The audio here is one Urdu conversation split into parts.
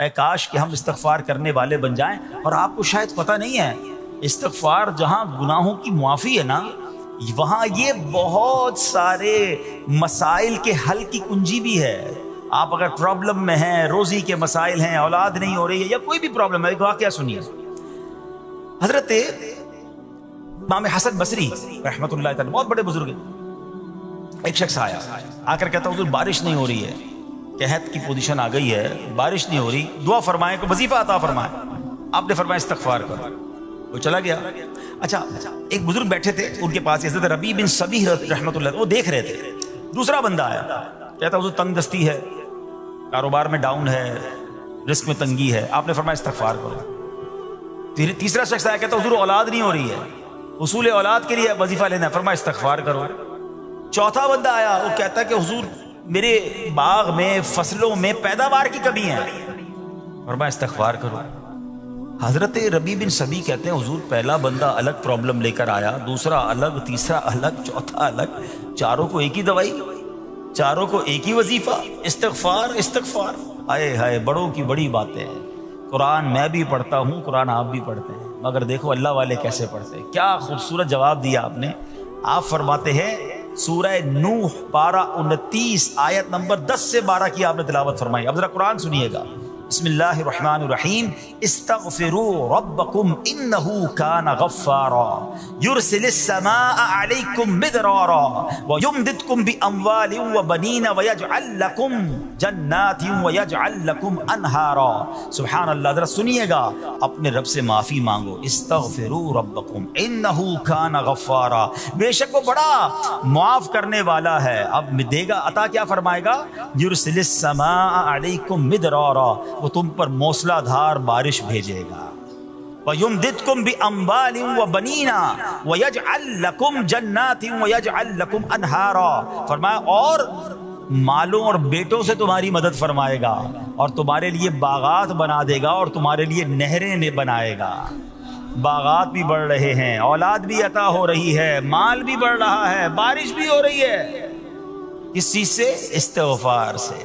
اے کاش کہ ہم استغفار کرنے والے بن جائیں. اور آپ کو شاید پتہ نہیں ہے استغفار جہاں گناہوں کی معافی ہے نا, وہاں یہ بہت سارے مسائل کے حل کی کنجی بھی ہے. آپ اگر پرابلم میں ہیں, روزی کے مسائل ہیں, اولاد نہیں ہو رہی ہے یا کوئی بھی پرابلم ہے, ایک واقعہ سنیے. حضرت امام حسن بصری رحمۃ اللہ تعالی بہت بڑے بزرگ ہیں. ایک شخص آیا, آ کر کہتا حضور بارش نہیں ہو رہی ہے, قحط کی پوزیشن آ گئی ہے, بارش نہیں ہو رہی, دعا فرمائیں, کوئی وظیفہ عطا فرمائیں. آپ نے فرمایا استغفار کرو. وہ چلا گیا. اچھا ایک بزرگ بیٹھے تھے ان کے پاس, حضرت ربیع بن صبیح رحمۃ اللہ, وہ دیکھ رہے تھے. دوسرا بندہ آیا, کہتا حضور تنگ دستی ہے, کاروبار میں ڈاؤن ہے, رزق میں تنگی ہے. آپ نے فرمایا استغفار کرو. تیسرا شخص آیا, کہتا حضور اولاد نہیں ہو رہی ہے, حصول اولاد کے لیے وظیفہ لینا ہے. فرمایا استغفار کرو. چوتھا بندہ آیا, وہ کہتا ہے کہ حضور میرے باغ میں فصلوں میں پیداوار کی کمی ہے. فرمایا استغفار کرو. حضرت ربیع بن صبیح کہتے ہیں حضور پہلا بندہ الگ پرابلم لے کر آیا, دوسرا الگ, تیسرا الگ, چوتھا الگ, چاروں کو ایک ہی دوائی, چاروں کو ایک ہی وظیفہ, استغفار استغفار. آئے ہائے, بڑوں کی بڑی باتیں ہیں. قرآن میں بھی پڑھتا ہوں, قرآن آپ بھی پڑھتے ہیں, مگر دیکھو اللہ والے کیسے پڑھتے ہیں. کیا خوبصورت جواب دیا آپ نے. آپ فرماتے ہیں سورہ نوح پارہ 29 آیت نمبر 10 سے 12 کی آپ نے تلاوت فرمائی. اب ذرا قرآن سنیے گا. بسم اللہ الرحمن الرحیم. استغفروا ربکم انہ کان غفارا یرسل السماء علیکم مدرارا ویمددکم باموال وبنین ویجعل لکم جنات ویجعل لکم انہارا. سبحان اللہ. ذرا سنیے گا, اپنے رب سے معافی مانگو. استغفروا ربکم انہ کان غفارا, بے شک وہ بڑا معاف کرنے والا ہے. اب دے گا, عطا کیا فرمائے گا. یرسل السماء علیکم مدرارا, وہ تم پر موسلا دھار بارش بھیجے گا. وَيُمْدِدْكُمْ بِأَمْوَالٍ وَبَنِينَ وَيَجْعَلْ لَكُمْ جَنَّاتٍ وَيَجْعَلْ لَكُمْ أَنْهَارًا. فرمایا اور مالوں اور بیٹوں سے تمہاری مدد فرمائے گا, اور تمہارے لیے باغات بنا دے گا, اور تمہارے لیے نہریں بنائے گا. باغات بھی بڑھ رہے ہیں, اولاد بھی عطا ہو رہی ہے, مال بھی بڑھ رہا ہے, بارش بھی ہو رہی ہے. کس چیز سے؟ استغفار سے.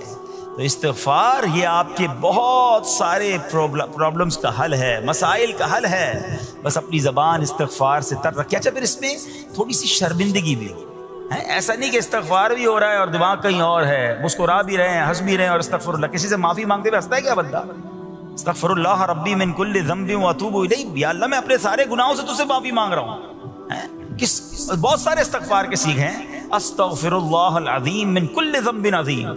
تو استغفار یہ آپ کے بہت سارے پرابلمز کا حل ہے, مسائل کا حل ہے. بس اپنی زبان استغفار سے تر رکھیں. اچھا پھر اس میں تھوڑی سی شرمندگی بھی ہو, ایسا نہیں کہ استغفار بھی ہو رہا ہے اور دماغ کہیں اور ہے, مسکرا بھی رہے ہیں, ہنس بھی رہے ہیں, اور استغفر اللہ, کسی سے معافی مانگتے ہوئے ہنستا ہے کیا بندہ؟ استغفر اللہ ربی من کل ذنب واتوب الیہ. یا اللہ میں اپنے سارے گناہوں سے تجھ سے معافی مانگ رہا ہوں. بہت سارے استغفار کے سیکھ ہیں. استغفر اللہ العظیم من کل ذنب عظیم.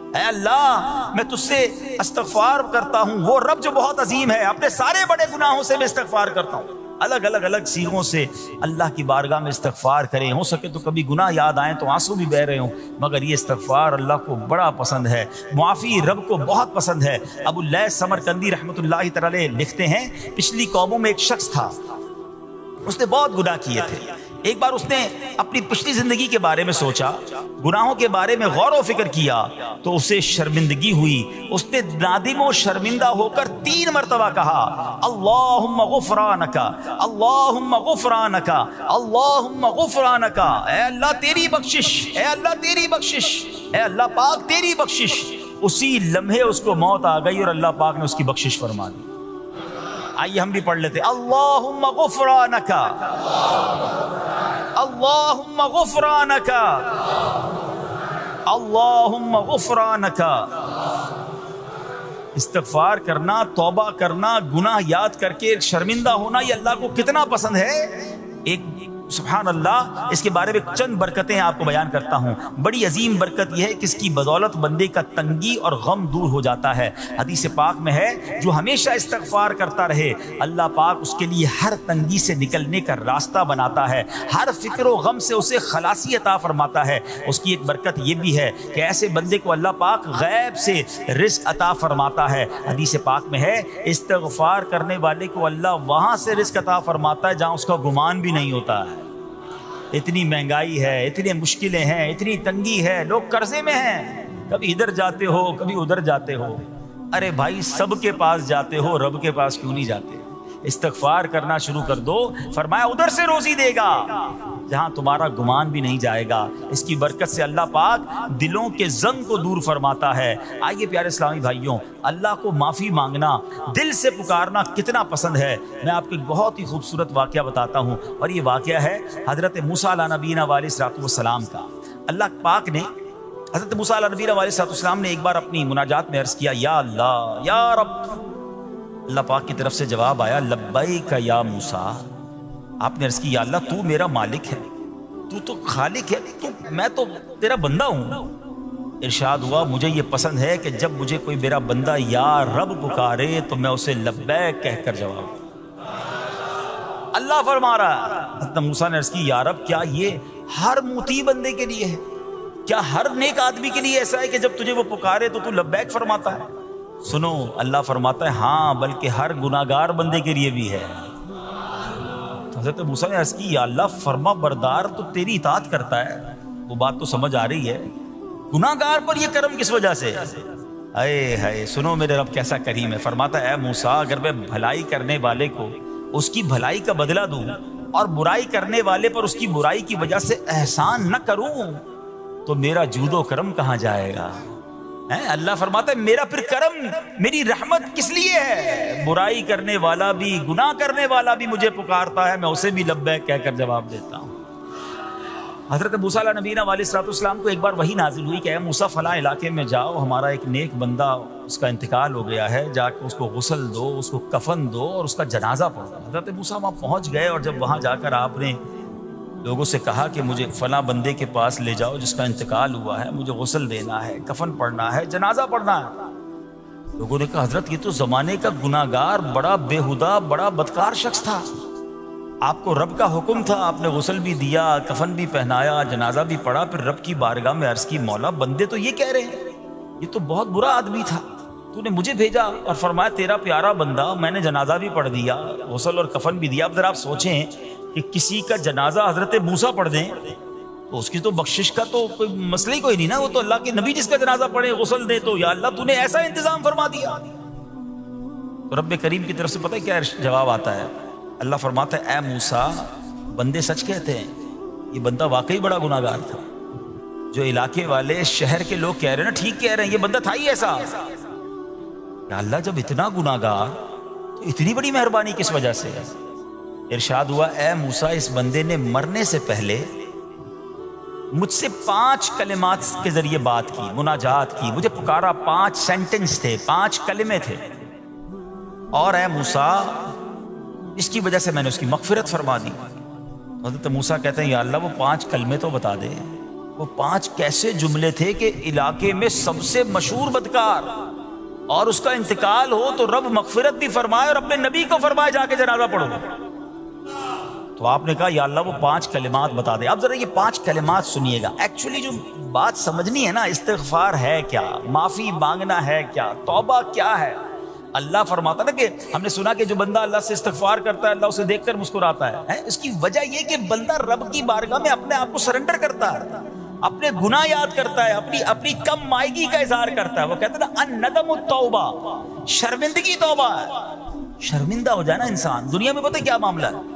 اے اللہ میں تجھ سے استغفار کرتا ہوں, وہ رب جو بہت عظیم ہے, اپنے سارے بڑے گناہوں سے میں استغفار کرتا ہوں. الگ الگ سیغوں سے اللہ کی بارگاہ میں استغفار کریں. ہو سکے تو کبھی گناہ یاد آئیں تو آنسو بھی بہ رہے ہوں, مگر یہ استغفار اللہ کو بڑا پسند ہے, معافی رب کو بہت پسند ہے. ابو اللیث سمرقندی رحمۃ اللہ تعالی لکھتے ہیں پچھلی قوموں میں ایک شخص تھا, اس نے بہت گناہ کیے تھے. ایک بار اس نے اپنی پچھلی زندگی کے بارے میں سوچا, گناہوں کے بارے میں غور و فکر کیا, تو اسے شرمندگی ہوئی. اس نے نادم و شرمندہ ہو کر 3 مرتبہ کہا اللہم غفرانک اللہم غفرانک اللہم غفرانک. اے اللہ تیری بخشش, اے اللہ تیری بخشش, اے اللہ پاک تیری بخشش. اسی لمحے اس کو موت آ گئی اور اللہ پاک نے اس کی بخشش فرما دی. آئیے ہم بھی پڑھ لیتے. اللہم غفرانک اللہم غفرانک اللہم غفرانک. استغفار کرنا, توبہ کرنا, گناہ یاد کر کے شرمندہ ہونا, یہ اللہ کو کتنا پسند ہے. ایک سبحان اللہ, اس کے بارے میں چند برکتیں آپ کو بیان کرتا ہوں. بڑی عظیم برکت یہ ہے کہ اس کی بدولت بندے کا تنگی اور غم دور ہو جاتا ہے. حدیث پاک میں ہے جو ہمیشہ استغفار کرتا رہے اللہ پاک اس کے لیے ہر تنگی سے نکلنے کا راستہ بناتا ہے, ہر فکر و غم سے اسے خلاصی عطا فرماتا ہے. اس کی ایک برکت یہ بھی ہے کہ ایسے بندے کو اللہ پاک غیب سے رزق عطا فرماتا ہے. حدیث پاک میں ہے استغفار کرنے والے کو اللہ وہاں سے رزق عطا فرماتا ہے جہاں اس کا گمان بھی نہیں ہوتا ہے. اتنی مہنگائی ہے, اتنی مشکلیں ہیں, اتنی تنگی ہے, لوگ قرضے میں ہیں, کبھی ادھر جاتے ہو کبھی ادھر جاتے ہو. ارے بھائی سب کے پاس جاتے ہو, رب کے پاس کیوں نہیں جاتے؟ استغفار کرنا شروع کر دو, فرمایا ادھر سے روزی دے گا, جہاں تمہارا گمان بھی نہیں جائے گا. اس کی برکت سے اللہ پاک دلوں کے زنگ کو دور فرماتا ہے. آئیے پیارے اسلامی بھائیوں، اللہ کو معافی مانگنا، دل سے پکارنا کتنا پسند ہے. میں آپ کو ایک بہت ہی خوبصورت واقعہ بتاتا ہوں، اور یہ واقعہ ہے حضرت موسیٰ علیہ نبینا علیہ الصلوۃ والسلام کا. اللہ پاک نے حضرت موسیٰ علیہ نبینا علیہ الصلوۃ والسلام نے ایک بار اپنی مناجات میں عرض کیا، یا اللہ یا رب. اللہ پاک کی طرف سے جواب آیا، لبیک یا موسیٰ. آپ نے عرض کی، یا اللہ تو میرا مالک ہے، تو خالق ہے، میں تو تیرا بندہ ہوں. ارشاد ہوا، مجھے یہ پسند ہے کہ جب مجھے کوئی میرا بندہ یا رب پکارے تو میں اسے لبیک کہہ کر جواب دوں. اللہ فرما رہا ہے. حضرت موسیٰ نے عرض کی، یا رب کیا یہ ہر مطیع بندے کے لیے ہے؟ کیا ہر نیک آدمی کے لیے ایسا ہے کہ جب تجھے وہ پکارے تو لبیک فرماتا ہے؟ سنو، اللہ فرماتا ہے ہاں، بلکہ ہر گناہگار بندے کے لیے بھی ہے. حضرت موسیٰ نے عرض کی، یا اللہ فرما بردار تو تیری اطاعت کرتا ہے، وہ بات تو سمجھ آ رہی ہے، گناہگار پر یہ کرم کس وجہ سے؟ اے ہائے، سنو میرے رب کیسا کریم ہے. فرماتا ہے، اے موسیٰ اگر میں بھلائی کرنے والے کو اس کی بھلائی کا بدلہ دوں اور برائی کرنے والے پر اس کی برائی کی وجہ سے احسان نہ کروں تو میرا جود و کرم کہاں جائے گا؟ اللہ فرماتا ہے میرا پھر کرم، میری رحمت کس لیے ہے؟ برائی کرنے والا بھی، گناہ کرنے والا بھی مجھے پکارتا ہے، میں اسے بھی لبیک کہہ کر جواب دیتا ہوں. حضرت موسیٰ علیہ نبینا علیہ الصلوۃ والسلام کو ایک بار وحی نازل ہوئی کہ اے موسیٰ فلاں علاقے میں جاؤ، ہمارا ایک نیک بندہ اس کا انتقال ہو گیا ہے، جا کے اس کو غسل دو، اس کو کفن دو اور اس کا جنازہ پڑھو. حضرت موسیٰ وہاں پہنچ گئے، اور جب وہاں جا کر آپ نے لوگوں سے کہا کہ مجھے فلاں بندے کے پاس لے جاؤ جس کا انتقال ہوا ہے، مجھے غسل دینا ہے، کفن پڑھنا ہے، جنازہ پڑھنا ہے. لوگوں نے کہا، حضرت یہ تو زمانے کا گناہگار، بڑا بےہودہ، بڑا بدکار شخص تھا، آپ کو رب کا حکم تھا، آپ نے غسل بھی دیا، کفن بھی پہنایا، جنازہ بھی پڑھا. پھر رب کی بارگاہ میں عرض کی، مولا بندے تو یہ کہہ رہے ہیں یہ تو بہت برا آدمی تھا، تو نے مجھے بھیجا اور فرمایا تیرا پیارا بندہ، میں نے جنازہ بھی پڑھ دیا، غسل اور کفن بھی دیا. اب ذرا آپ سوچیں کہ کسی کا جنازہ حضرت موسیٰ پڑھ دیں تو اس کی تو بخشش کا تو کوئی مسئلہ ہی کوئی نہیں نا، وہ تو اللہ کے نبی جس کا جنازہ پڑھے غسل دے تو یا اللہ تو نے ایسا انتظام فرما دیا. تو رب کریم کی طرف سے پتہ ہے کیا جواب آتا ہے؟ اللہ فرماتا ہے، اے موسیٰ بندے سچ کہتے ہیں، یہ بندہ واقعی بڑا گناہگار تھا. جو علاقے والے، شہر کے لوگ کہہ رہے ہیں نا، ٹھیک کہہ رہے ہیں، یہ بندہ تھا ہی ایسا. یا اللہ جب اتنا گناہگار تو اتنی بڑی مہربانی کس وجہ سے؟ ارشاد ہوا، اے موسیٰ اس بندے نے مرنے سے پہلے مجھ سے 5 کلمات کے ذریعے بات کی، مناجات کی، مجھے پکارا. 5 سینٹنس تھے، 5 کلمے تھے، اور اے موسیٰ اس کی وجہ سے میں نے اس کی مغفرت فرما دی. حضرت موسیٰ کہتے ہیں، یا اللہ وہ 5 کلمے تو بتا دے، وہ 5 کیسے جملے تھے کہ علاقے میں سب سے مشہور بدکار اور اس کا انتقال ہو تو رب مغفرت بھی فرمائے اور اپنے نبی کو فرمائے جا کے جنازہ پڑھو. تو آپ نے کہا، یا اللہ وہ 5 کلمات بتا دے. اب ذرا یہ 5 کلمات سنیے گا. ایکچولی جو بات سمجھنی ہے نا، استغفار ہے کیا، معافی مانگنا ہے کیا، توبہ کیا ہے. اللہ فرماتا نا کہ ہم نے سنا کہ جو بندہ اللہ سے استغفار کرتا ہے اللہ اسے دیکھ کر مسکراتا ہے. اس کی وجہ یہ کہ بندہ رب کی بارگاہ میں اپنے آپ کو سرنڈر کرتا ہے، اپنے گناہ یاد کرتا ہے، اپنی کم مائگی کا اظہار کرتا ہے. وہ کہتے ہیں نا الندم التوبہ، شرمندگی توبہ ہے. شرمندہ ہو جائے نا انسان. دنیا میں پتہ کیا معاملہ ہے،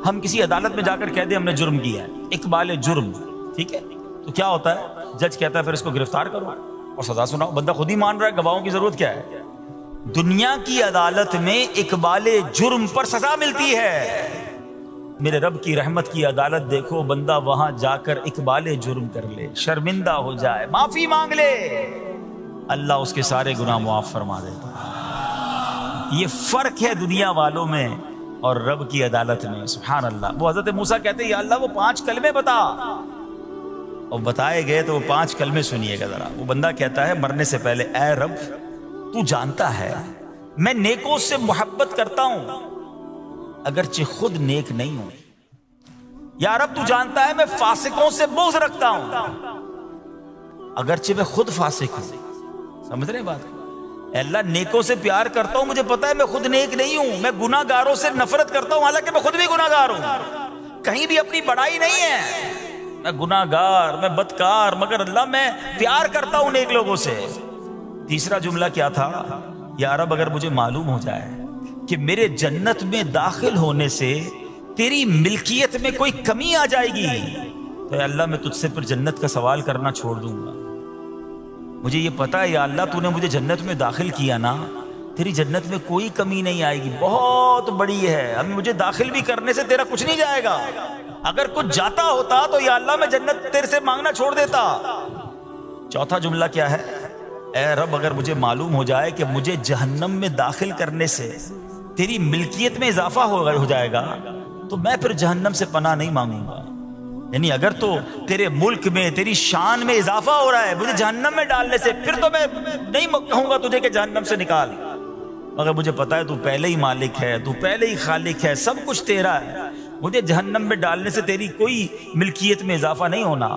ہم کسی عدالت میں جا کر کہہ دیں ہم نے جرم کیا ہے، اقبال جرم، ٹھیک ہے، تو کیا ہوتا ہے؟ جج کہتا ہے پھر اس کو گرفتار کرو اور سزا سناؤ. بندہ خود ہی مان رہا ہے، گواہوں کی ضرورت کیا ہے؟ دنیا کی عدالت میں اقبال جرم پر سزا ملتی ہے. میرے رب کی رحمت کی عدالت دیکھو، بندہ وہاں جا کر اقبال جرم کر لے، شرمندہ ہو جائے، معافی مانگ لے، اللہ اس کے سارے گناہ معاف فرما دیتا ہے. یہ فرق ہے دنیا والوں میں اور رب کی عدالت میں. سبحان اللہ. وہ حضرت موسیٰ کہتے ہیں، یا اللہ وہ 5 کلمے بتا، اور بتائے گئے تو وہ 5 کلمے سنیے گا ذرا. وہ بندہ کہتا ہے مرنے سے پہلے، اے رب تو جانتا ہے میں نیکوں سے محبت کرتا ہوں اگرچہ خود نیک نہیں ہوں. یا رب تو جانتا ہے میں فاسقوں سے بغض رکھتا ہوں اگرچہ میں خود فاسق ہوں. سمجھ رہے بات؟ اے اللہ نیکوں سے پیار کرتا ہوں، مجھے پتا ہے میں خود نیک نہیں ہوں. میں گناہ گاروں سے نفرت کرتا ہوں حالانکہ میں خود بھی گناہ گار ہوں. کہیں بھی اپنی بڑائی نہیں ہے، میں گناہ گار، میں بدکار، مگر اللہ میں پیار کرتا ہوں نیک لوگوں سے. تیسرا جملہ کیا تھا؟ یا رب اگر مجھے معلوم ہو جائے کہ میرے جنت میں داخل ہونے سے تیری ملکیت میں کوئی کمی آ جائے گی تو اے اللہ میں تجھ سے پھر جنت کا سوال کرنا چھوڑ دوں گا۔ مجھے یہ پتا ہے یا اللہ تو نے مجھے جنت میں داخل کیا نا، تیری جنت میں کوئی کمی نہیں آئے گی، بہت بڑی ہے، اب مجھے داخل بھی کرنے سے تیرا کچھ نہیں جائے گا، اگر کچھ جاتا ہوتا تو یا اللہ میں جنت تیرے سے مانگنا چھوڑ دیتا۔ چوتھا جملہ کیا ہے؟ اے رب اگر مجھے معلوم ہو جائے کہ مجھے جہنم میں داخل کرنے سے تیری ملکیت میں اضافہ ہو جائے گا تو میں پھر جہنم سے پناہ نہیں مانگوں گا۔ یعنی اگر تو تیرے ملک میں تیری شان میں اضافہ ہو رہا ہے مجھے جہنم میں ڈالنے سے، پھر تو میں نہیں کہوں گا تجھے کہ جہنم سے نکال، مگر مجھے پتا ہے تو پہلے ہی مالک ہے، تو پہلے ہی خالق ہے، سب کچھ تیرا ہے، مجھے جہنم میں ڈالنے سے تیری کوئی ملکیت میں اضافہ نہیں ہونا۔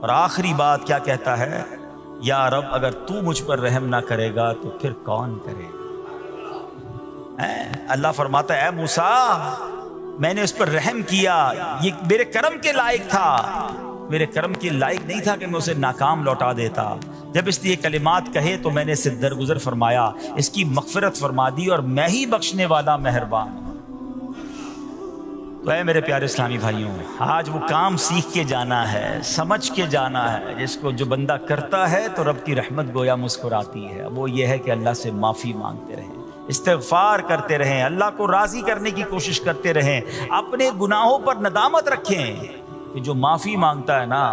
اور آخری بات کیا کہتا ہے؟ یا رب اگر تو مجھ پر رحم نہ کرے گا تو پھر کون کرے گا؟ اللہ فرماتا ہے اے موسیٰ میں نے اس پر رحم کیا، یہ میرے کرم کے لائق تھا، میرے کرم کے لائق نہیں تھا کہ میں اسے ناکام لوٹا دیتا۔ جب اس نے یہ کلمات کہے تو میں نے اسے درگزر فرمایا، اس کی مغفرت فرما دی، اور میں ہی بخشنے والا مہربان ہوں۔ تو اے میرے پیارے اسلامی بھائیوں، آج وہ کام سیکھ کے جانا ہے، سمجھ کے جانا ہے، جس کو جو بندہ کرتا ہے تو رب کی رحمت گویا مسکراتی ہے۔ وہ یہ ہے کہ اللہ سے معافی مانگتے رہیں، استغفار کرتے رہیں، اللہ کو راضی کرنے کی کوشش کرتے رہیں، اپنے گناہوں پر ندامت رکھیں کہ جو معافی مانگتا ہے نا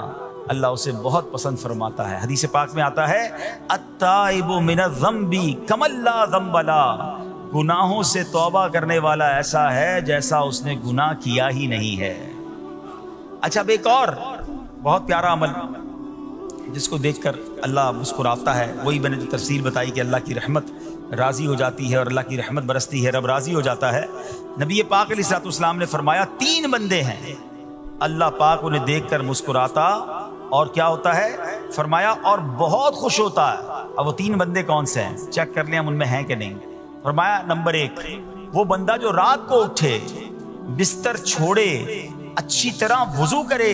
اللہ اسے بہت پسند فرماتا ہے۔ حدیث پاک میں آتا ہے التائب من الذنب کمن لا ذنب له، گناہوں سے توبہ کرنے والا ایسا ہے جیسا اس نے گناہ کیا ہی نہیں ہے۔ اچھا اب ایک اور بہت پیارا عمل جس کو دیکھ کر اللہ مسکراتا ہے، وہی میں نے جو تفسیر بتائی کہ اللہ کی رحمت راضی ہو جاتی ہے اور اللہ کی رحمت برستی ہے، رب راضی ہو جاتا ہے۔ نبی پاک علیہ الصلوۃ والسلام نے فرمایا 3 بندے ہیں اللہ پاک انہیں دیکھ کر مسکراتا اور کیا ہوتا ہے؟ فرمایا اور بہت خوش ہوتا ہے۔ اب وہ 3 بندے کون سے ہیں؟ چیک کر لیں ہم ان میں ہیں کہ نہیں۔ فرمایا نمبر 1 وہ بندہ جو رات کو اٹھے، بستر چھوڑے، اچھی طرح وضو کرے،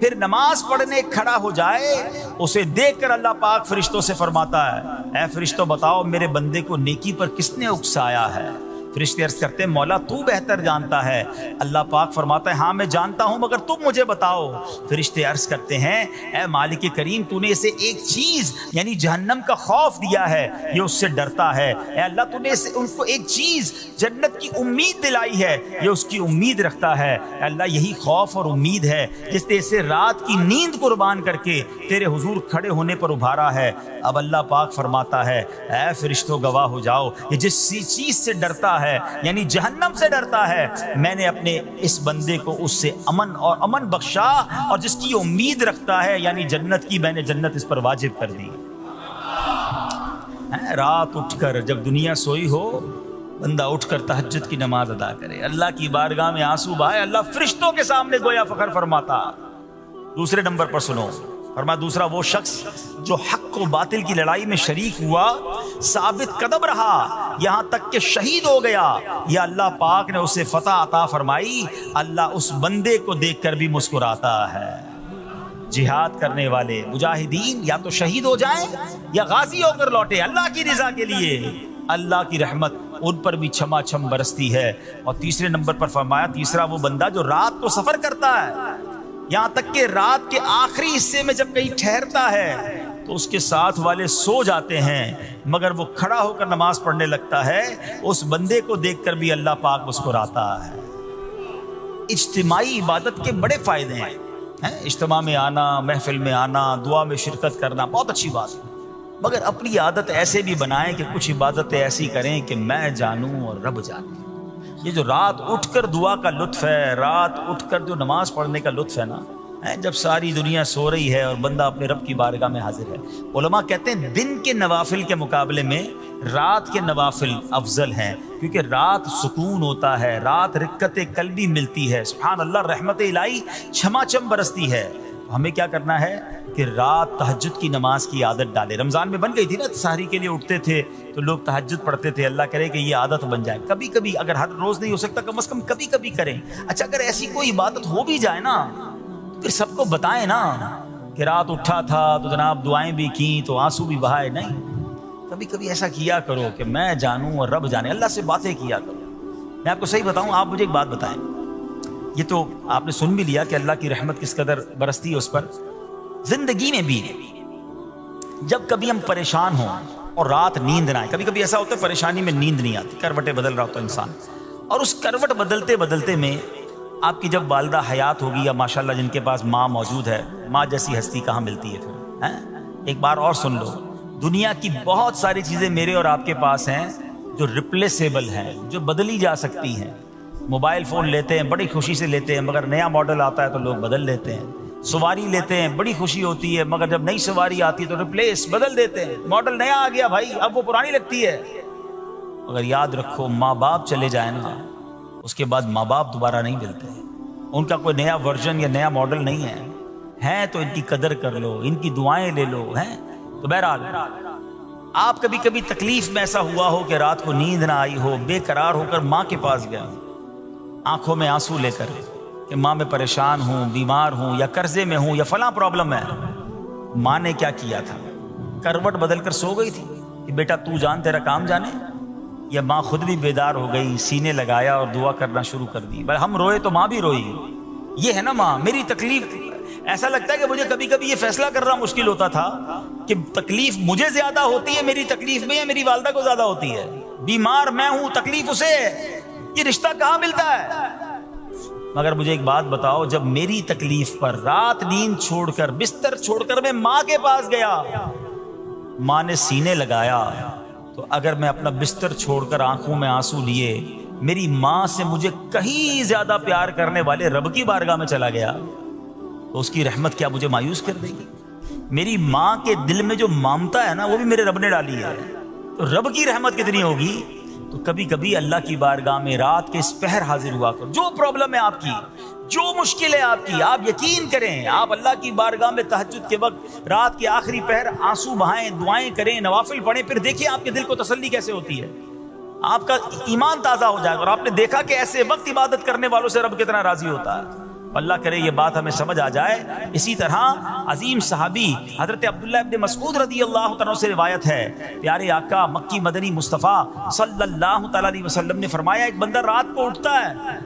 پھر نماز پڑھنے کھڑا ہو جائے، اسے دیکھ کر اللہ پاک فرشتوں سے فرماتا ہے اے فرشتوں بتاؤ میرے بندے کو نیکی پر کس نے اکسایا ہے؟ فرشتے عرض کرتے ہیں مولا تو بہتر جانتا ہے۔ اللہ پاک فرماتا ہے ہاں میں جانتا ہوں مگر تم مجھے بتاؤ۔ فرشتے عرض کرتے ہیں اے مالک کریم تو نے اسے ایک چیز یعنی جہنم کا خوف دیا ہے، یہ اس سے ڈرتا ہے۔ اے اللہ تو نے ان کو ایک چیز جنت کی امید دلائی ہے، یہ اس کی امید رکھتا ہے۔ اے اللہ یہی خوف اور امید ہے جس نے اسے رات کی نیند قربان کر کے تیرے حضور کھڑے ہونے پر ابھارا ہے۔ اب اللہ پاک فرماتا ہے اے فرشتوں گواہ ہو جاؤ یہ جس چیز سے ڈرتا ہے یعنی جہنم سے ڈرتا ہے، میں نے اپنے اس بندے کو اس سے امن بخشا، اور جس کی امید رکھتا ہے یعنی جنت کی، میں نے جنت اس پر واجب کر دی۔ رات اٹھ کر جب دنیا سوئی ہو بندہ اٹھ کر تہجد کی نماز ادا کرے، اللہ کی بارگاہ میں آنسو بہائے، اللہ فرشتوں کے سامنے گویا فخر فرماتا۔ دوسرے نمبر پر سنو، فرمایا دوسرا وہ شخص جو حق و باطل کی لڑائی میں شریک ہوا، ثابت قدم رہا یہاں تک کہ شہید ہو گیا، یا اللہ پاک نے اسے فتح عطا فرمائی، اللہ اس بندے کو دیکھ کر بھی مسکراتا ہے۔ جہاد کرنے والے مجاہدین یا تو شہید ہو جائیں یا غازی ہو کر لوٹے اللہ کی رضا کے لیے، اللہ کی رحمت ان پر بھی چھما چھم برستی ہے۔ اور تیسرے نمبر پر فرمایا تیسرا وہ بندہ جو رات کو سفر کرتا ہے، یہاں تک کہ رات کے آخری حصے میں جب کہیں ٹھہرتا ہے تو اس کے ساتھ والے سو جاتے ہیں مگر وہ کھڑا ہو کر نماز پڑھنے لگتا ہے، اس بندے کو دیکھ کر بھی اللہ پاک مسکراتا ہے۔ اجتماعی عبادت کے بڑے فائدے ہیں، اجتماع میں آنا، محفل میں آنا، دعا میں شرکت کرنا بہت اچھی بات ہے، مگر اپنی عادت ایسے بھی بنائیں کہ کچھ عبادتیں ایسی کریں کہ میں جانوں اور رب جانے۔ یہ جو رات اٹھ کر دعا کا لطف ہے، رات اٹھ کر جو نماز پڑھنے کا لطف ہے نا، جب ساری دنیا سو رہی ہے اور بندہ اپنے رب کی بارگاہ میں حاضر ہے۔ علماء کہتے ہیں دن کے نوافل کے مقابلے میں رات کے نوافل افضل ہیں، کیونکہ رات سکون ہوتا ہے، رات رقت قلبی ملتی ہے، سبحان اللہ رحمت الہی چھما چھم برستی ہے۔ ہمیں کیا کرنا ہے کہ رات تہجد کی نماز کی عادت ڈالے۔ رمضان میں بن گئی تھی نا، سحری کے لیے اٹھتے تھے تو لوگ تہجد پڑھتے تھے، اللہ کرے کہ یہ عادت بن جائے۔ کبھی کبھی اگر ہر روز نہیں ہو سکتا کم از کم کبھی کبھی کریں۔ اچھا اگر ایسی کوئی عبادت ہو بھی جائے نا پھر سب کو بتائیں نا کہ رات اٹھا تھا تو جناب دعائیں بھی کیں تو آنسو بھی بہائے، نہیں کبھی کبھی ایسا کیا کرو کہ میں جانوں اور رب جانے، اللہ سے باتیں کیا کرو۔ میں آپ کو صحیح بتاؤں، آپ مجھے ایک بات بتائیں، یہ تو آپ نے سن بھی لیا کہ اللہ کی رحمت کس قدر برستی ہے اس پر. زندگی میں بھی جب کبھی ہم پریشان ہوں اور رات نیند نہ آئے، کبھی کبھی ایسا ہوتا ہے پریشانی میں نیند نہیں آتی، کروٹیں بدل رہا ہوتا ہے انسان، اور اس کروٹ بدلتے بدلتے میں آپ کی جب والدہ حیات ہوگی یا ماشاءاللہ جن کے پاس ماں موجود ہے، ماں جیسی ہستی کہاں ملتی ہے پھر. ایک بار اور سن لو، دنیا کی بہت ساری چیزیں میرے اور آپ کے پاس ہیں جو ریپلیسیبل ہیں، جو بدلی جا سکتی ہیں. موبائل فون لیتے ہیں بڑی خوشی سے لیتے ہیں، مگر نیا ماڈل آتا ہے تو لوگ بدل لیتے ہیں. سواری لیتے ہیں بڑی خوشی ہوتی ہے، مگر جب نئی سواری آتی ہے تو ریپلیس بدل دیتے ہیں. ماڈل نیا آ گیا بھائی، اب وہ پرانی لگتی ہے. مگر یاد رکھو، ماں باپ چلے جائیں نا، اس کے بعد ماں باپ دوبارہ نہیں ملتے. ان کا کوئی نیا ورژن یا نیا ماڈل نہیں ہے تو ان کی قدر کر لو، ان کی دعائیں لے لو. تو بہرحال آپ کبھی کبھی تکلیف میں ایسا ہوا ہو کہ رات کو نیند نہ آئی ہو، بے قرار ہو کر ماں کے پاس گیا، آنکھوں میں آنسو لے کر کہ ماں میں پریشان ہوں، بیمار ہوں، یا قرضے میں ہوں، یا فلاں پرابلم ہے. ماں نے کیا کیا تھا؟ کروٹ بدل کر سو گئی تھی کہ بیٹا تو جان تیرا کام جانے، یا ماں خود بھی بیدار ہو گئی، سینے لگایا اور دعا کرنا شروع کر دی. ہم روئے تو ماں بھی روئی. یہ ہے نا ماں. میری تکلیف، ایسا لگتا ہے کہ مجھے کبھی کبھی یہ فیصلہ کرنا مشکل ہوتا تھا کہ تکلیف مجھے زیادہ ہوتی ہے میری تکلیف میں، یا میری والدہ کو زیادہ ہوتی ہے. بیمار میں ہوں، تکلیف اسے ہے، یہ رشتہ کہاں ملتا ہے؟ مگر مجھے ایک بات بتاؤ، جب میری تکلیف پر رات نیند چھوڑ کر، بستر چھوڑ کر میں ماں کے پاس گیا، ماں نے سینے لگایا، تو اگر میں اپنا بستر چھوڑ کر آنکھوں میں آنسو لیے میری ماں سے مجھے کہیں زیادہ پیار کرنے والے رب کی بارگاہ میں چلا گیا، تو اس کی رحمت کیا مجھے مایوس کر دے گی؟ میری ماں کے دل میں جو ممتا ہے نا، وہ بھی میرے رب نے ڈالی ہے. تو رب کی رحمت کتنی ہوگی؟ تو کبھی کبھی اللہ کی بارگاہ میں رات کے اس پہر حاضر ہوا کرو. جو پرابلم ہے آپ کی، جو مشکل ہے آپ کی، آپ یقین کریں، آپ اللہ کی بارگاہ میں تہجد کے وقت رات کے آخری پہر آنسو بہائیں، دعائیں کریں، نوافل پڑھیں، پھر دیکھیں آپ کے دل کو تسلی کیسے ہوتی ہے. آپ کا ایمان تازہ ہو جائے گا، اور آپ نے دیکھا کہ ایسے وقت عبادت کرنے والوں سے رب کتنا راضی ہوتا ہے. اللہ کرے یہ بات ہمیں سمجھ آ جائے. اسی طرح عظیم صحابی حضرت عبداللہ ابن مسعود رضی اللہ تعالیٰ سے روایت ہے، پیارے آقا مکی مدنی مصطفیٰ صلی اللہ تعالیٰ علیہ وسلم نے فرمایا، ایک بندہ رات کو اٹھتا ہے،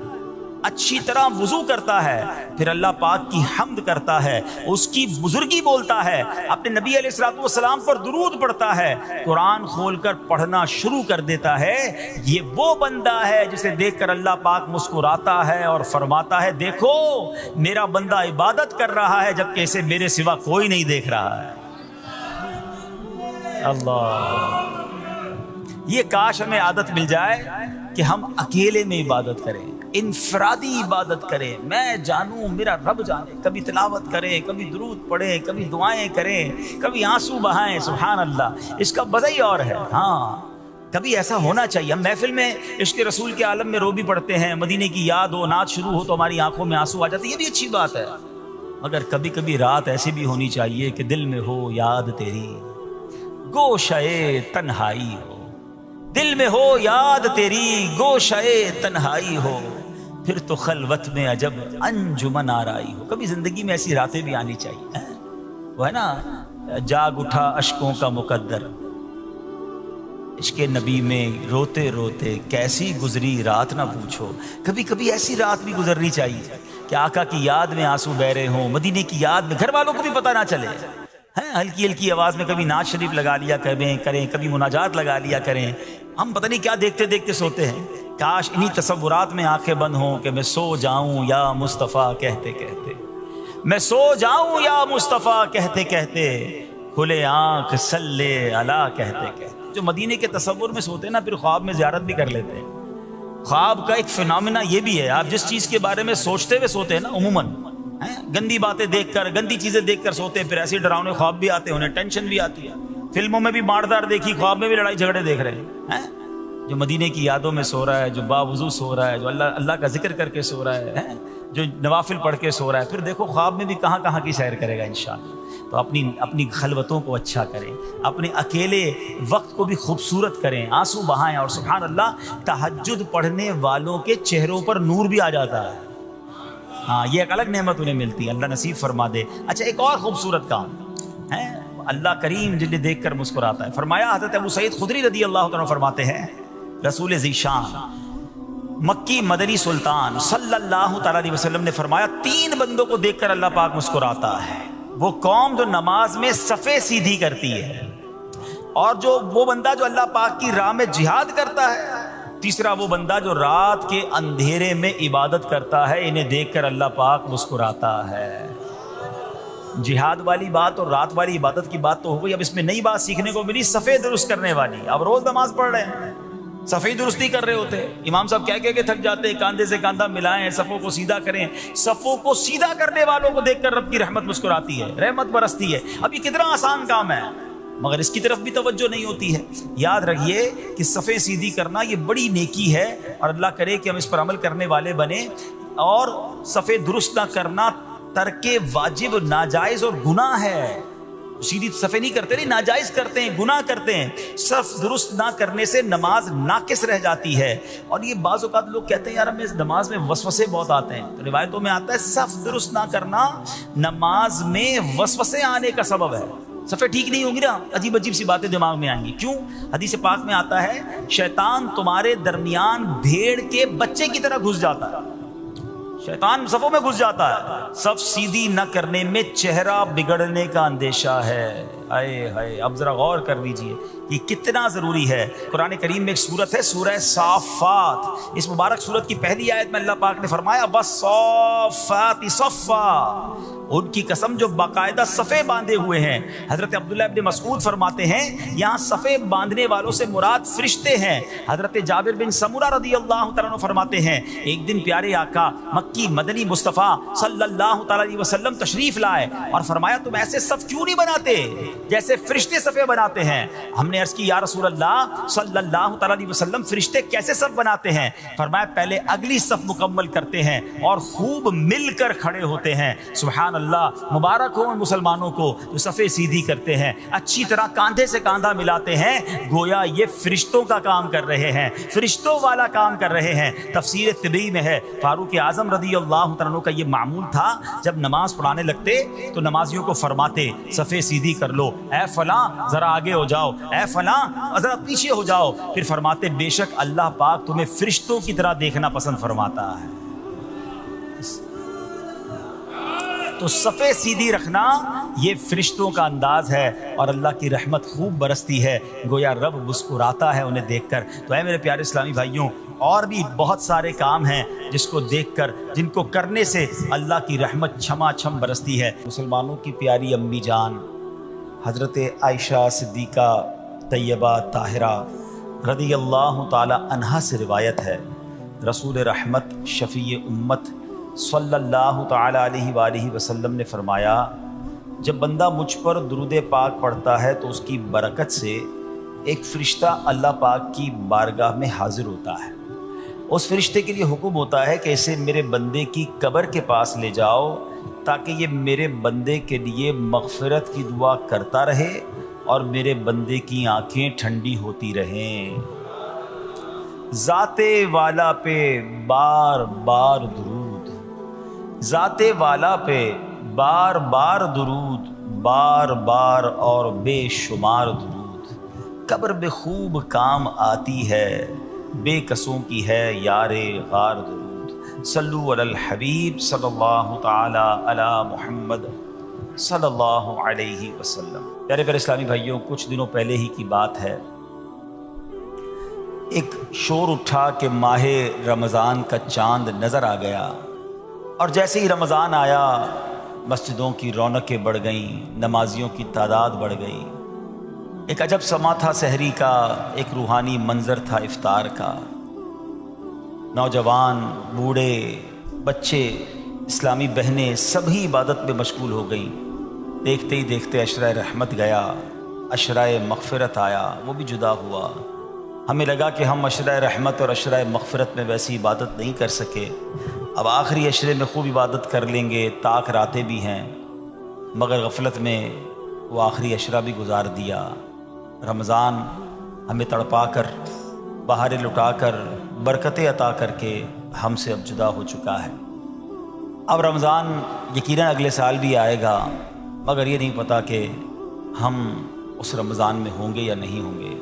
اچھی طرح وضو کرتا ہے، پھر اللہ پاک کی حمد کرتا ہے، اس کی بزرگی بولتا ہے، اپنے نبی علیہ الصلوۃ والسلام پر درود پڑھتا ہے، قرآن کھول کر پڑھنا شروع کر دیتا ہے. یہ وہ بندہ ہے جسے دیکھ کر اللہ پاک مسکراتا ہے اور فرماتا ہے، دیکھو میرا بندہ عبادت کر رہا ہے جبکہ اسے میرے سوا کوئی نہیں دیکھ رہا ہے. اللہ، یہ کاش ہمیں عادت مل جائے کہ ہم اکیلے میں عبادت کریں، انفرادی عبادت کریں. میں جانوں، میرا رب جانے. کبھی تلاوت کریں، کبھی درود پڑھیں، کبھی دعائیں کریں، کبھی آنسو بہائیں. سبحان اللہ، اس کا مزہ ہی اور ہے. ہاں، کبھی ایسا ہونا چاہیے. ہم محفل میں عشق رسول کے عالم میں رو بھی پڑھتے ہیں، مدینے کی یاد ہو، نعت شروع ہو تو ہماری آنکھوں میں آنسو آ جاتے، یہ بھی اچھی بات ہے. مگر کبھی کبھی رات ایسی بھی ہونی چاہیے کہ دل میں ہو یاد تیری، گوشے تنہائی ہو. دل میں ہو یاد تیری، گوشے تنہائی ہو، پھر تو خلوت میں عجب انجمن آرائی ہو. کبھی زندگی میں ایسی راتیں بھی آنی چاہیے. وہ ہے نا، جاگ اٹھا اشکوں کا مقدر، عشق نبی میں روتے روتے کیسی گزری رات نہ پوچھو. کبھی کبھی ایسی رات بھی گزرنی چاہیے کہ آقا کی یاد میں آنسو بہ رہے ہوں، مدینے کی یاد میں، گھر والوں کو بھی پتہ نہ چلے. ہلکی ہلکی آواز میں کبھی نعت شریف لگا لیا کریں، کبھی مناجات لگا لیا کریں. ہم پتہ نہیں کیا دیکھتے دیکھتے سوتے ہیں. کاش انہی تصورات میں آنکھیں بند ہوں کہ میں سو جاؤں یا مصطفیٰ کہتے کہتے، میں سو جاؤں یا مصطفیٰ کہتے کہتے، کھلے آنکھ صلی اللہ کہتے کہتے. جو مدینے کے تصور میں سوتے ہیں نا، پھر خواب میں زیارت بھی کر لیتے ہیں. خواب کا ایک فینومینا یہ بھی ہے، آپ جس چیز کے بارے میں سوچتے ہوئے سوتے ہیں نا، عموماً گندی باتیں دیکھ کر، گندی چیزیں دیکھ کر سوتے ہیں، پھر ایسے ڈراؤنے خواب بھی آتے ہیں، انہیں ٹینشن بھی آتی ہے. فلموں میں بھی ماردار دیکھی، خواب میں بھی لڑائی جھگڑے دیکھ رہے ہیں. جو مدینے کی یادوں میں سو رہا ہے، جو باوضو سو رہا ہے، جو اللہ کا ذکر کر کے سو رہا ہے، جو نوافل پڑھ کے سو رہا ہے، پھر دیکھو خواب میں بھی کہاں کہاں کی سیر کرے گا انشاءاللہ. تو اپنی خلوتوں کو اچھا کریں، اپنے اکیلے وقت کو بھی خوبصورت کریں، آنسو بہائیں. اور سبحان اللہ، تہجد پڑھنے والوں کے چہروں پر نور بھی آ جاتا ہے. ہاں، یہ ایک الگ نعمت انہیں ملتی ہے، اللہ نصیب فرما دے. اچھا، ایک اور خوبصورت کام ہے، اللہ کریم جنہیں دیکھ کر مسکراتا ہے. فرمایا، حضرت ابو سعید خدری رضی اللہ عنہ فرماتے ہیں، رسول ذی شان مکی مدنی سلطان صلی اللہ تعالی علیہ وسلم نے فرمایا 3 بندوں کو دیکھ کر اللہ پاک مسکراتا ہے۔ وہ قوم جو نماز میں صفیں سیدھی کرتی ہے، اور وہ بندہ جو اللہ پاک کی راہ میں جہاد کرتا ہے، تیسرا وہ بندہ جو رات کے اندھیرے میں عبادت کرتا ہے، انہیں دیکھ کر اللہ پاک مسکراتا ہے۔ جہاد والی بات اور رات والی عبادت کی بات تو ہو گئی، اب اس میں نئی بات سیکھنے کو ملی، صفیں درست کرنے والی۔ اب روز نماز پڑھ رہے ہیں، صفیں درست نہیں کر رہے ہوتے، امام صاحب کہہ کے تھک جاتے ہیں، کاندھے سے کاندھا ملائیں، صفوں کو سیدھا کریں۔ صفوں کو سیدھا کرنے والوں کو دیکھ کر رب کی رحمت مسکراتی ہے، رحمت برستی ہے۔ اب یہ کتنا آسان کام ہے، مگر اس کی طرف بھی توجہ نہیں ہوتی ہے۔ یاد رکھیے کہ صفیں سیدھی کرنا یہ بڑی نیکی ہے، اور اللہ کرے کہ ہم اس پر عمل کرنے والے بنیں۔ اور صفیں درست نہ کرنا ترک واجب، ناجائز اور گناہ ہے۔ سیدھی صفیں نہیں کرتے، نہیں، ناجائز کرتے ہیں، گناہ کرتے ہیں۔ صف درست نہ کرنے سے نماز ناقص رہ جاتی ہے۔ اور یہ بعض اوقات لوگ کہتے ہیں یار ہمیں اس نماز میں وسوسے بہت آتے ہیں، تو روایتوں میں آتا ہے صف درست نہ کرنا نماز میں وسوسے آنے کا سبب ہے۔ صفیں ٹھیک نہیں ہوں گی نا، عجیب عجیب سی باتیں دماغ میں آئیں گی۔ کیوں؟ حدیث پاک میں آتا ہے شیطان تمہارے درمیان بھیڑ کے بچے کی طرح گھس جاتا ہے، شیطان صفوں میں گھس جاتا ہے۔ صف سیدھی نہ کرنے میں چہرہ بگڑنے کا اندیشہ ہے۔ ہائے ہائے، اب ذرا غور کر لیجئے یہ کتنا ضروری ہے۔ قرآن کریم میں ایک سورت ہے سورہ صافات، اس مبارک سورت کی پہلی آیت میں اللہ پاک نے فرمایا وَالصَّافَّاتِ صَفًّا، ان کی قسم جو باقاعدہ صفیں باندھے ہوئے ہیں۔ حضرت عبداللہ ابن مسعود فرماتے ہیں یہاں صفیں باندھنے والوں سے مراد فرشتے ہیں۔ حضرت جابر بن سمورہ رضی اللہ تعالیٰ عنہ فرماتے ہیں ایک دن پیارے آقا مکی مدنی مصطفیٰ صلی اللہ تعالیٰ علیہ وسلم تشریف لائے اور فرمایا تم ایسے صف کیوں نہیں بناتے جیسے فرشتے صفیں بناتے ہیں؟ ہم نے عرض کی یا رسول اللہ صلی اللہ تعالیٰ علیہ وسلم فرشتے کیسے صف بناتے ہیں؟ فرمایا پہلے اگلی صف مکمل کرتے ہیں اور خوب مل کر کھڑے ہوتے ہیں۔ سبحان اللہ، مبارک ہو ان مسلمانوں کو جو صفیں سیدھی کرتے ہیں، اچھی طرح کاندھے سے کاندھا ملاتے ہیں، گویا یہ فرشتوں کا کام کر رہے ہیں، فرشتوں والا کام کر رہے ہیں۔ تفسیر طبی میں ہے فاروق اعظم رضی اللہ عنہ کا یہ معمول تھا، جب نماز پڑھانے لگتے تو نمازیوں کو فرماتے صفیں سیدھی کر لو، اے فلاں ذرا آگے ہو جاؤ، اے فلاں ذرا پیچھے ہو جاؤ، پھر فرماتے بے شک اللہ پاک تمہیں فرشتوں کی طرح دیکھنا پسند فرماتا ہے۔ تو صفیں سیدھی رکھنا یہ فرشتوں کا انداز ہے، اور اللہ کی رحمت خوب برستی ہے، گویا رب مسکراتا ہے انہیں دیکھ کر۔ تو اے میرے پیارے اسلامی بھائیوں، اور بھی بہت سارے کام ہیں جس کو دیکھ کر، جن کو کرنے سے اللہ کی رحمت چھما چھم برستی ہے۔ مسلمانوں کی پیاری امی جان حضرت عائشہ صدیقہ طیبہ طاہرہ رضی اللہ تعالی عنہا سے روایت ہے، رسول رحمت شفیع امت صلی اللہ تعالی علیہ وآلہ وسلم نے فرمایا جب بندہ مجھ پر درود پاک پڑھتا ہے تو اس کی برکت سے ایک فرشتہ اللہ پاک کی بارگاہ میں حاضر ہوتا ہے۔ اس فرشتے کے لیے حکم ہوتا ہے کہ اسے میرے بندے کی قبر کے پاس لے جاؤ تاکہ یہ میرے بندے کے لیے مغفرت کی دعا کرتا رہے اور میرے بندے کی آنکھیں ٹھنڈی ہوتی رہیں۔ ذات والا پہ بار بار درود، ذات والا پہ بار بار درود، بار بار اور بے شمار درود، قبر میں خوب کام آتی ہے، بے کسوں کی ہے یار غار درود۔ صلو علی الحبیب صلی اللہ تعالی علی محمد صلی اللہ علیہ وسلم۔ پیارے پیارے اسلامی بھائیوں، کچھ دنوں پہلے ہی کی بات ہے، ایک شور اٹھا کہ ماہ رمضان کا چاند نظر آ گیا، اور جیسے ہی رمضان آیا مسجدوں کی رونقیں بڑھ گئیں، نمازیوں کی تعداد بڑھ گئی۔ ایک عجب سما تھا سحری کا، ایک روحانی منظر تھا افطار کا۔ نوجوان، بوڑھے، بچے، اسلامی بہنیں سبھی عبادت میں مشغول ہو گئیں۔ دیکھتے ہی دیکھتے عشرہ رحمت گیا، عشرہ مغفرت آیا، وہ بھی جدا ہوا۔ ہمیں لگا کہ ہم عشرہ رحمت اور عشرہ مغفرت میں ویسی عبادت نہیں کر سکے، اب آخری عشرے میں خوب عبادت کر لیں گے، طاق راتیں بھی ہیں، مگر غفلت میں وہ آخری عشرہ بھی گزار دیا۔ رمضان ہمیں تڑپا کر، بہاریں لٹا کر، برکتیں عطا کر کے ہم سے اب جدا ہو چکا ہے۔ اب رمضان یقیناً اگلے سال بھی آئے گا، مگر یہ نہیں پتہ کہ ہم اس رمضان میں ہوں گے یا نہیں ہوں گے۔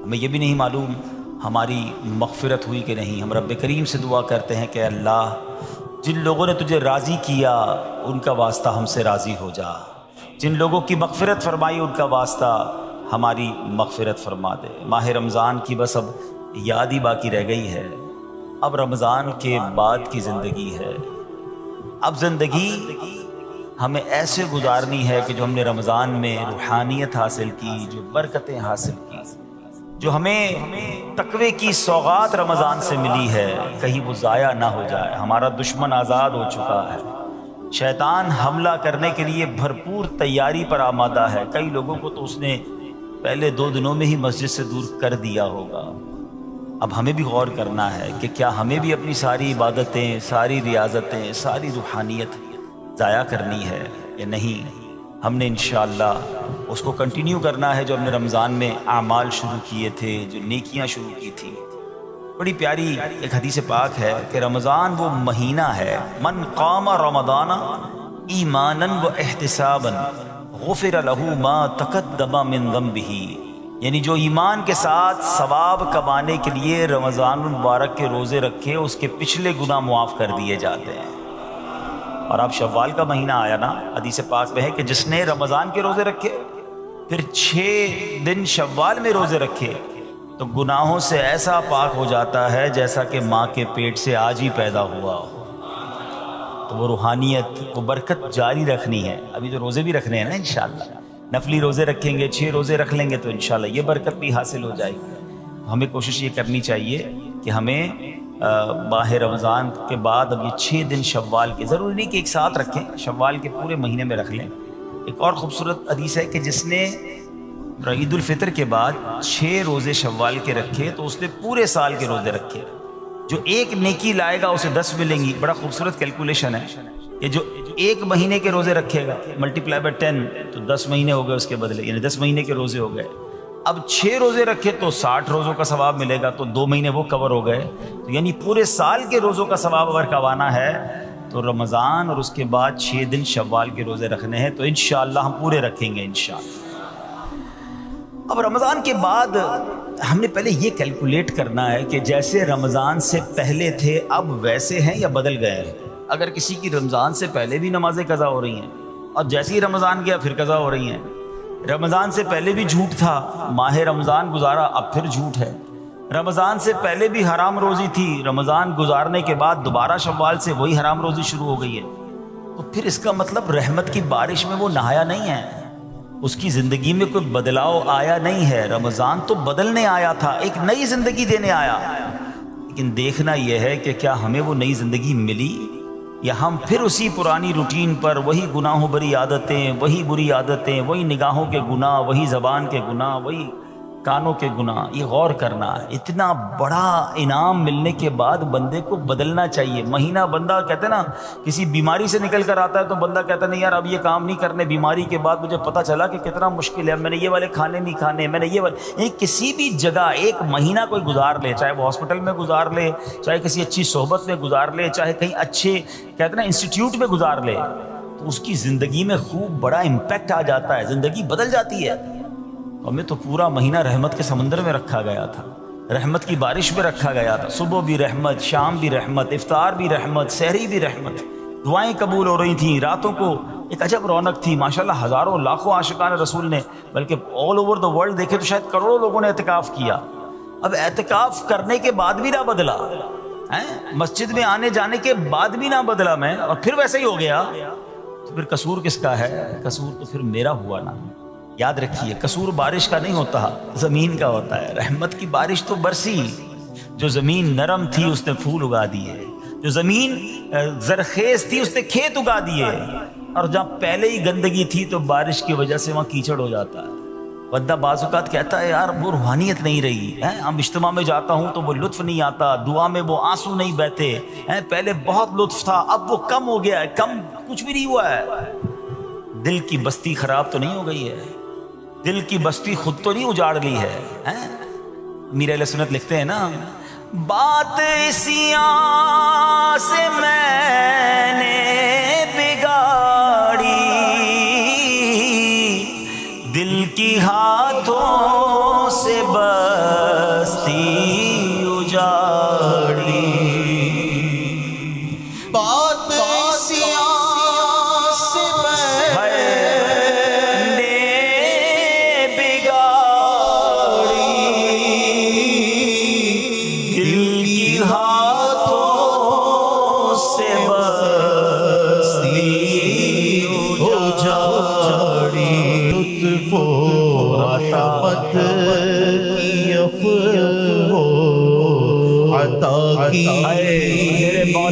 ہمیں یہ بھی نہیں معلوم ہماری مغفرت ہوئی کہ نہیں. ہم رب کریم سے دعا کرتے ہیں کہ اللہ جن لوگوں نے تجھے راضی کیا ان کا واسطہ ہم سے راضی ہو جا، جن لوگوں کی مغفرت فرمائی ان کا واسطہ ہماری مغفرت فرما دے. ماہ رمضان کی بس اب یاد ہی باقی رہ گئی ہے. اب رمضان کے بعد کی زندگی ہے. اب زندگی ہمیں ایسے گزارنی ہے کہ جو ہم نے رمضان میں روحانیت حاصل کی، جو برکتیں حاصل کی، جو ہمیں تقوی کی سوغات رمضان سے ملی ہے، کہیں وہ ضائع نہ ہو جائے. ہمارا دشمن آزاد ہو چکا ہے، شیطان حملہ کرنے کے لیے بھرپور تیاری پر آمادہ ہے. کئی لوگوں کو تو اس نے پہلے 2 دنوں میں ہی مسجد سے دور کر دیا ہوگا. اب ہمیں بھی غور کرنا ہے کہ کیا ہمیں بھی اپنی ساری عبادتیں، ساری ریاضتیں، ساری روحانیت ضائع کرنی ہے یا نہیں. ہم نے انشاءاللہ اس کو کنٹینیو کرنا ہے جو ہم نے رمضان میں اعمال شروع کیے تھے، جو نیکیاں شروع کی تھی. بڑی پیاری ایک حدیث پاک ہے کہ رمضان وہ مہینہ ہے، من قام رمضان ایمانا و احتسابا غفر له ما تقدم من ذنبه. یعنی جو ایمان کے ساتھ ثواب کمانے کے لیے رمضان المبارک کے روزے رکھے اس کے پچھلے گناہ معاف کر دیے جاتے ہیں. اور اب شوال کا مہینہ آیا نا، حدیث پاک میں ہے کہ جس نے رمضان کے روزے رکھے پھر 6 دن شوال میں روزے رکھے تو گناہوں سے ایسا پاک ہو جاتا ہے جیسا کہ ماں کے پیٹ سے آج ہی پیدا ہوا ہو. تو وہ روحانیت، وہ برکت جاری رکھنی ہے. ابھی تو روزے بھی رکھنے ہیں نا انشاءاللہ، نفلی روزے رکھیں گے، 6 روزے رکھ لیں گے تو انشاءاللہ یہ برکت بھی حاصل ہو جائے گی. ہمیں کوشش یہ کرنی چاہیے کہ ہمیں ماہ رمضان کے بعد اب یہ 6 دن شوال کے، ضروری نہیں کہ ایک ساتھ رکھیں، شوال کے پورے مہینے میں رکھ لیں. ایک اور خوبصورت حدیث ہے کہ جس نے عید الفطر کے بعد 6 روزے شوال کے رکھے تو اس نے پورے سال کے روزے رکھے. جو ایک نیکی لائے گا اسے 10 ملیں گی. بڑا خوبصورت کیلکولیشن ہے کہ جو 1 مہینے کے روزے رکھے گا ملٹیپلائی بائی 10 تو 10 مہینے ہو گئے اس کے بدلے، یعنی 10 مہینے کے روزے ہو گئے. اب 6 روزے رکھے تو 60 روزوں کا ثواب ملے گا، تو 2 مہینے وہ کور ہو گئے. تو یعنی پورے سال کے روزوں کا ثواب اگر کمانا ہے تو رمضان اور اس کے بعد 6 دن شوال کے روزے رکھنے ہیں. تو انشاءاللہ ہم پورے رکھیں گے انشاءاللہ. اب رمضان کے بعد ہم نے پہلے یہ کیلکولیٹ کرنا ہے کہ جیسے رمضان سے پہلے تھے اب ویسے ہیں یا بدل گئے ہیں. اگر کسی کی رمضان سے پہلے بھی نمازیں قضا ہو رہی ہیں اور جیسے ہی رمضان گیا پھر قضا ہو رہی ہیں، رمضان سے پہلے بھی جھوٹ تھا، ماہ رمضان گزارا اب پھر جھوٹ ہے، رمضان سے پہلے بھی حرام روزی تھی، رمضان گزارنے کے بعد دوبارہ شوال سے وہی حرام روزی شروع ہو گئی ہے. تو پھر اس کا مطلب رحمت کی بارش میں وہ نہایا نہیں ہے، اس کی زندگی میں کوئی بدلاؤ آیا نہیں ہے. رمضان تو بدلنے آیا تھا، ایک نئی زندگی دینے آیا. لیکن دیکھنا یہ ہے کہ کیا ہمیں وہ نئی زندگی ملی یا ہم پھر اسی پرانی روٹین پر، وہی گناہوں بری عادتیں، وہی بری عادتیں، وہی نگاہوں کے گناہ، وہی زبان کے گناہ، وہی کانوں کے گناہ. یہ غور کرنا ہے. اتنا بڑا انعام ملنے کے بعد بندے کو بدلنا چاہیے. مہینہ بندہ کہتے ہیں نا کسی بیماری سے نکل کر آتا ہے تو بندہ کہتا نہیں یار اب یہ کام نہیں کرنے، بیماری کے بعد مجھے پتہ چلا کہ کتنا مشکل ہے، میں نے یہ والے کھانے نہیں کھانے، میں نے یہ والے. کسی بھی جگہ ایک مہینہ کوئی گزار لے، چاہے وہ ہاسپٹل میں گزار لے، چاہے کسی اچھی صحبت میں گزار لے، چاہے کہیں اچھے کہتے ہیں نا انسٹیٹیوٹ میں گزار لے، تو اس کی زندگی میں خوب بڑا امپیکٹ آ جاتا ہے، زندگی بدل جاتی ہے. ہمیں تو پورا مہینہ رحمت کے سمندر میں رکھا گیا تھا، رحمت کی بارش میں رکھا گیا تھا. صبح بھی رحمت، شام بھی رحمت، افطار بھی رحمت، سحری بھی رحمت، دعائیں قبول ہو رہی تھیں. راتوں کو ایک عجب رونق تھی ماشاءاللہ. ہزاروں لاکھوں عاشقان رسول نے، بلکہ آل اوور دا ورلڈ دیکھے تو شاید کروڑوں لوگوں نے اعتکاف کیا. اب اعتکاف کرنے کے بعد بھی نہ بدلا، مسجد میں آنے جانے کے بعد بھی نہ بدلا میں، اور پھر ویسے ہی ہو گیا. تو پھر قصور کس کا ہے؟ قصور تو پھر میرا ہوا نا. یاد رکھیے قصور بارش کا نہیں ہوتا، زمین کا ہوتا ہے. رحمت کی بارش تو برسی، جو زمین نرم تھی اس نے پھول اگا دیے، جو زمین زرخیز تھی اس نے کھیت اگا دیے. اور جہاں پہلے ہی گندگی تھی تو بارش کی وجہ سے وہاں کیچڑ ہو جاتا ہے. بندہ بعض اوقات کہتا ہے یار وہ روحانیت نہیں رہی ہے، ہم اجتماع میں جاتا ہوں تو وہ لطف نہیں آتا، دعا میں وہ آنسو نہیں بہتے ہیں، پہلے بہت لطف تھا اب وہ کم ہو گیا ہے. کم کچھ بھی نہیں ہوا ہے. دل کی بستی خراب تو نہیں ہو گئی ہے، دل کی بستی خود تو نہیں اجاڑ لی ہے. میر اہل سنت لکھتے ہیں نا، بات اسیاں سے میں نے بگاڑی، دل کی ہاتھوں سے بستی جھاڑی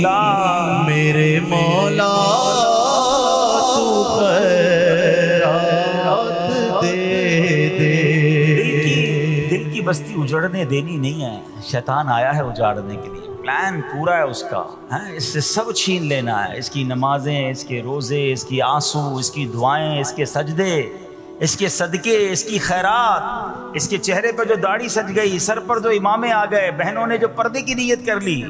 بات میرے مولا تو خیرات دے دے. دل کی بستی اجڑنے دینی نہیں ہے. شیطان آیا ہے اجاڑنے کے لیے. پلان پورا ہے اس کا. اس سے سب چھین لینا ہے. اس کی نمازیں، اس کے روزے، اس کی آنسو، اس کی دعائیں، اس کے سجدے، اس کے صدقے، اس کی خیرات، اس کے چہرے پہ جو داڑھی سج گئی، سر پر جو امامے آ گئے، بہنوں نے جو پردے کی نیت کر لی.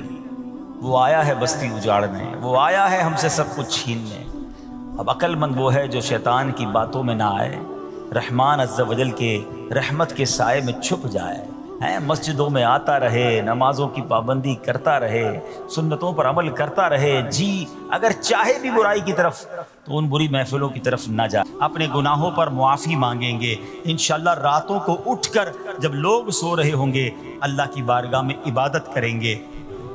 وہ آیا ہے بستی اجاڑنے. وہ آیا ہے ہم سے سب کچھ چھیننے. اب عقل مند وہ ہے جو شیطان کی باتوں میں نہ آئے، رحمان عز و جل کے رحمت کے سائے میں چھپ جائے. مسجدوں میں آتا رہے، نمازوں کی پابندی کرتا رہے، سنتوں پر عمل کرتا رہے. جی اگر چاہے بھی برائی کی طرف تو ان بری محفلوں کی طرف نہ جائے. اپنے گناہوں پر معافی مانگیں گے انشاءاللہ. راتوں کو اٹھ کر جب لوگ سو رہے ہوں گے اللہ کی بارگاہ میں عبادت کریں گے.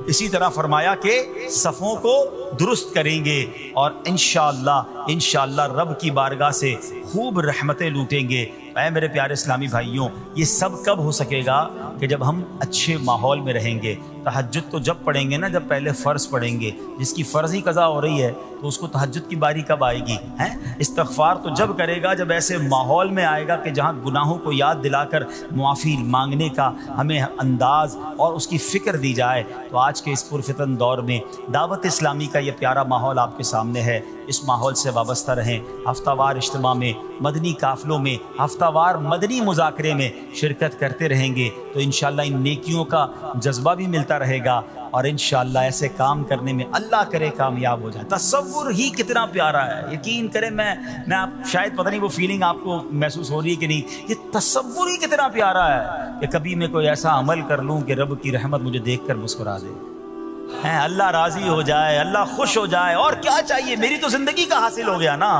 اسی طرح فرمایا کہ صفوں کو درست کریں گے اور انشاءاللہ رب کی بارگاہ سے خوب رحمتیں لوٹیں گے. اے میرے پیارے اسلامی بھائیوں، یہ سب کب ہو سکے گا کہ جب ہم اچھے ماحول میں رہیں گے. تہجد تو جب پڑھیں گے نا جب پہلے فرض پڑھیں گے. جس کی فرض ہی قضا ہو رہی ہے تو اس کو تہجد کی باری کب آئے گی؟ استغفار تو جب کرے گا جب ایسے ماحول میں آئے گا کہ جہاں گناہوں کو یاد دلا کر معافی مانگنے کا ہمیں انداز اور اس کی فکر دی جائے. تو آج کے اس پرفتن دور میں دعوت اسلامی کا یہ پیارا ماحول آپ کے سامنے ہے. اس ماحول سے وابستہ رہیں. ہفتہ وار اجتماع میں، مدنی قافلوں میں، ہفتہ وار مدنی مذاکرے میں شرکت کرتے رہیں گے تو انشاءاللہ ان نیکیوں کا جذبہ بھی ملتا رہے گا اور انشاءاللہ ایسے کام کرنے میں اللہ کرے کامیاب ہو جائے. تصور ہی کتنا پیارا ہے. یقین کریں میں آپ شاید پتہ نہیں وہ فیلنگ آپ کو محسوس ہو رہی ہے کہ نہیں. یہ تصور ہی کتنا پیارا ہے کہ کبھی میں کوئی ایسا عمل کر لوں کہ رب کی رحمت مجھے دیکھ کر مسکرا دے. اللہ راضی ہو جائے، اللہ خوش ہو جائے. اور کیا چاہیے؟ میری تو زندگی کا حاصل ہو گیا نا.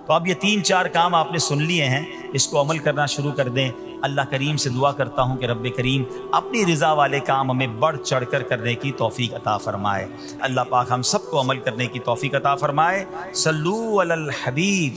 تو اب یہ 3-4 کام آپ نے سن لیے ہیں، اس کو عمل کرنا شروع کر دیں. اللہ کریم سے دعا کرتا ہوں کہ رب کریم اپنی رضا والے کام ہمیں بڑھ چڑھ کر کرنے کی توفیق عطا فرمائے. اللہ پاک ہم سب کو عمل کرنے کی توفیق عطا فرمائے. صلو علی الحبیب.